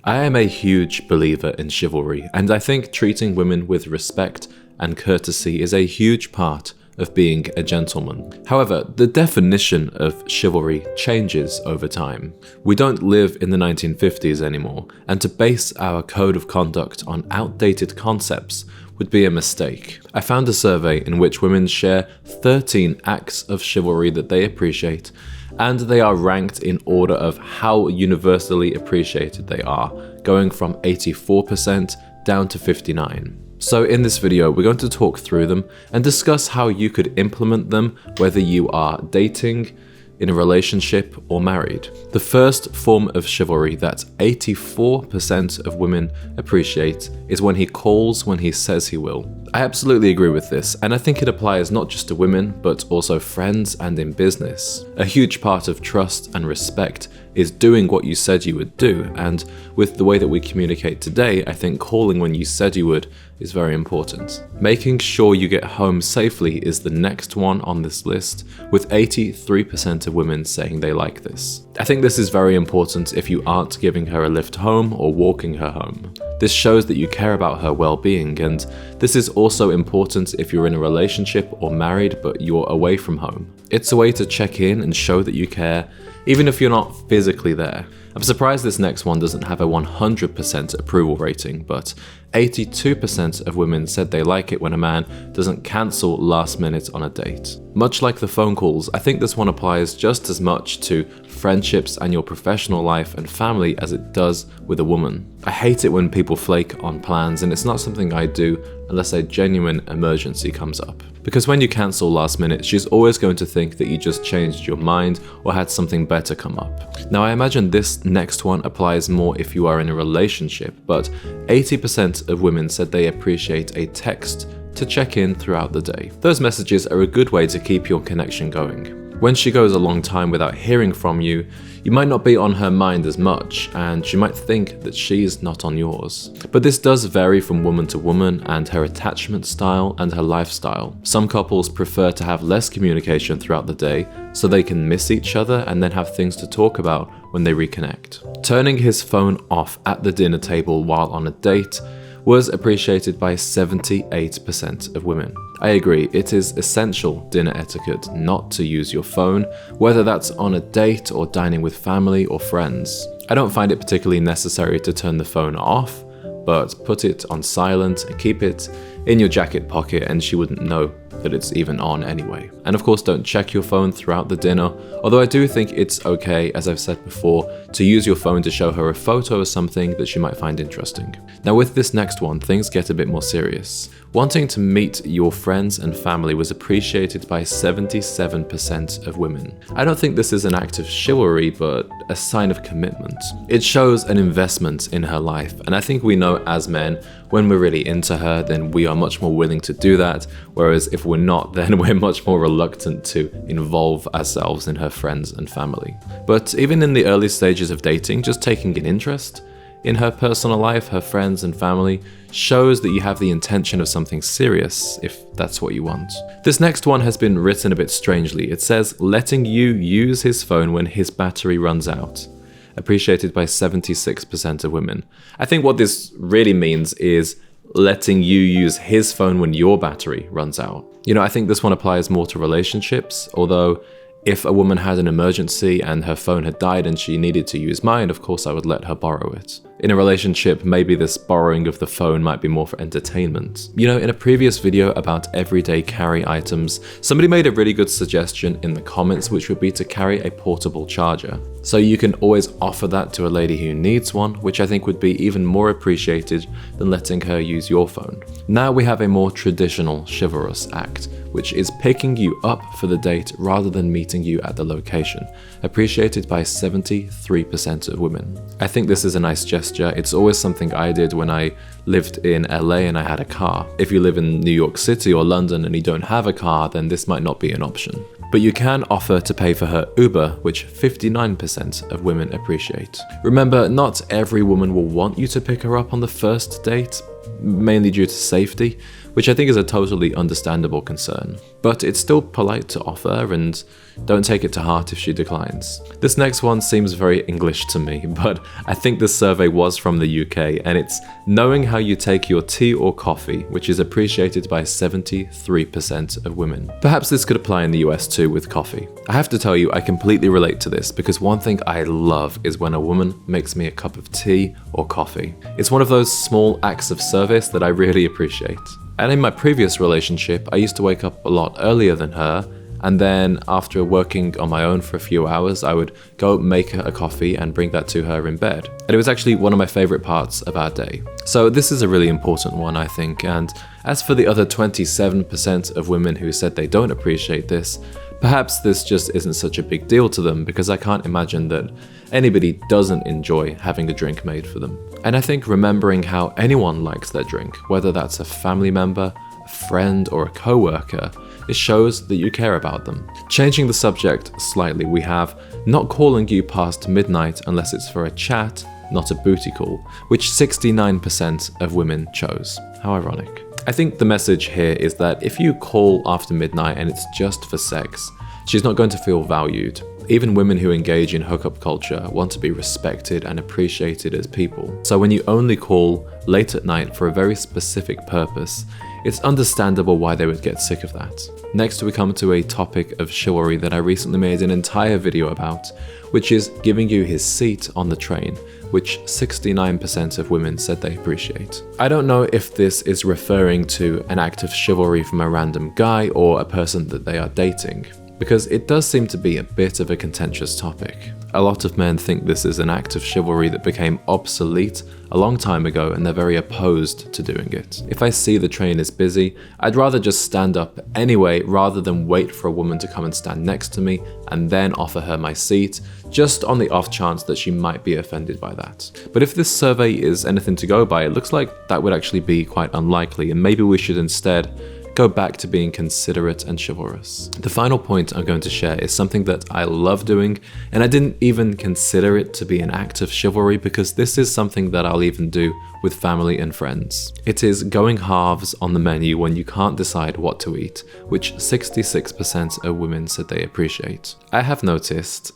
I am a huge believer in chivalry, and I think treating women with respect and courtesy is a huge part of being a gentleman. However, the definition of chivalry changes over time. We don't live in the 1950s anymore, and to base our code of conduct on outdated concepts would be a mistake. I found a survey in which women share 13 acts of chivalry that they appreciate, and they are ranked in order of how universally appreciated they are, going from 84% down to 59%. So in this video, we're going to talk through them and discuss how you could implement them, whether you are dating, in a relationship, or married. The first form of chivalry that 84% of women appreciate is when he calls when he says he will. I absolutely agree with this, and I think it applies not just to women, but also friends and in business. A huge part of trust and respect is doing what you said you would do, and with the way that we communicate today, I think calling when you said you would is very important. Making sure you get home safely is the next one on this list, with 83% of women saying they like this. I think this is very important if you aren't giving her a lift home or walking her home. This shows that you care about her well-being, and this is also important if you're in a relationship or married but you're away from home. It's a way to check in and show that you care, even if you're not physically there. I'm surprised this next one doesn't have a 100% approval rating, but 82% of women said they like it when a man doesn't cancel last minute on a date. Much like the phone calls, I think this one applies just as much to friendships and your professional life and family as it does with a woman. I hate it when people flake on plans, and it's not something I do unless a genuine emergency comes up. Because when you cancel last minute, she's always going to think that you just changed your mind or had something better come up. Now I imagine this next one applies more if you are in a relationship, but 80% of women said they appreciate a text to check in throughout the day. Those messages are a good way to keep your connection going. When she goes a long time without hearing from you, you might not be on her mind as much, and she might think that she's not on yours. But this does vary from woman to woman and her attachment style and her lifestyle. Some couples prefer to have less communication throughout the day so they can miss each other and then have things to talk about when they reconnect. Turning his phone off at the dinner table while on a date was appreciated by 78% of women. I agree, it is essential dinner etiquette not to use your phone, whether that's on a date or dining with family or friends. I don't find it particularly necessary to turn the phone off, but put it on silent and keep it in your jacket pocket and she wouldn't know that it's even on anyway. And of course, don't check your phone throughout the dinner, although I do think it's okay, as I've said before, to use your phone to show her a photo of something that she might find interesting. Now with this next one, things get a bit more serious. Wanting to meet your friends and family was appreciated by 77% of women. I don't think this is an act of chivalry, but a sign of commitment. It shows an investment in her life, and I think we know as men, when we're really into her, then we are much more willing to do that, whereas if we're not, then we're much more reluctant to involve ourselves in her friends and family. But even in the early stages of dating, just taking an interest in her personal life, her friends and family, shows that you have the intention of something serious, if that's what you want. This next one has been written a bit strangely. It says, letting you use his phone when his battery runs out. Appreciated by 76% of women. I think what this really means is letting you use his phone when your battery runs out. You know, I think this one applies more to relationships, although if a woman had an emergency and her phone had died and she needed to use mine, of course I would let her borrow it. In a relationship, maybe this borrowing of the phone might be more for entertainment. You know, in a previous video about everyday carry items, somebody made a really good suggestion in the comments, which would be to carry a portable charger. So you can always offer that to a lady who needs one, which I think would be even more appreciated than letting her use your phone. Now we have a more traditional chivalrous act, which is picking you up for the date rather than meeting you at the location, appreciated by 73% of women. I think this is a nice gesture. It's always something I did when I lived in LA and I had a car. If you live in New York City or London and you don't have a car, then this might not be an option. But you can offer to pay for her Uber, which 59% of women appreciate. Remember, not every woman will want you to pick her up on the first date, mainly due to safety, which I think is a totally understandable concern. But it's still polite to offer, and don't take it to heart if she declines. This next one seems very English to me, but I think this survey was from the UK, and it's knowing how you take your tea or coffee, which is appreciated by 73% of women. Perhaps this could apply in the US too with coffee. I have to tell you, I completely relate to this because one thing I love is when a woman makes me a cup of tea or coffee. It's one of those small acts of service that I really appreciate. And in my previous relationship, I used to wake up a lot earlier than her, and then after working on my own for a few hours, I would go make her a coffee and bring that to her in bed. And it was actually one of my favorite parts of our day. So this is a really important one, I think. And as for the other 27% of women who said they don't appreciate this, perhaps this just isn't such a big deal to them, because I can't imagine that anybody doesn't enjoy having a drink made for them. And I think remembering how anyone likes their drink, whether that's a family member, a friend, or a co-worker, it shows that you care about them. Changing the subject slightly, we have not calling you past midnight unless it's for a chat, not a booty call, which 69% of women chose. How ironic. I think the message here is that if you call after midnight and it's just for sex, she's not going to feel valued. Even women who engage in hookup culture want to be respected and appreciated as people. So when you only call late at night for a very specific purpose, it's understandable why they would get sick of that. Next, we come to a topic of chivalry that I recently made an entire video about, which is giving you his seat on the train, which 69% of women said they appreciate. I don't know if this is referring to an act of chivalry from a random guy or a person that they are dating, because it does seem to be a bit of a contentious topic. A lot of men think this is an act of chivalry that became obsolete a long time ago, and they're very opposed to doing it. If I see the train is busy, I'd rather just stand up anyway rather than wait for a woman to come and stand next to me and then offer her my seat, just on the off chance that she might be offended by that. But if this survey is anything to go by, it looks like that would actually be quite unlikely, and maybe we should instead go back to being considerate and chivalrous. The final point I'm going to share is something that I love doing, and I didn't even consider it to be an act of chivalry because this is something that I'll even do with family and friends. It is going halves on the menu when you can't decide what to eat, which 66% of women said they appreciate. I have noticed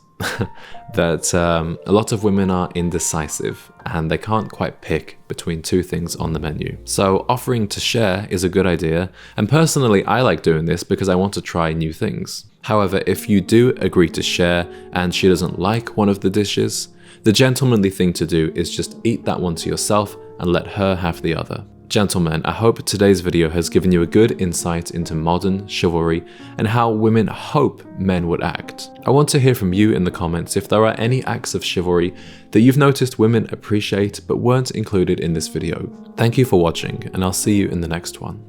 that a lot of women are indecisive and they can't quite pick between two things on the menu. So offering to share is a good idea, and personally I like doing this because I want to try new things. However, if you do agree to share and she doesn't like one of the dishes, the gentlemanly thing to do is just eat that one to yourself and let her have the other. Gentlemen, I hope today's video has given you a good insight into modern chivalry and how women hope men would act. I want to hear from you in the comments if there are any acts of chivalry that you've noticed women appreciate but weren't included in this video. Thank you for watching, and I'll see you in the next one.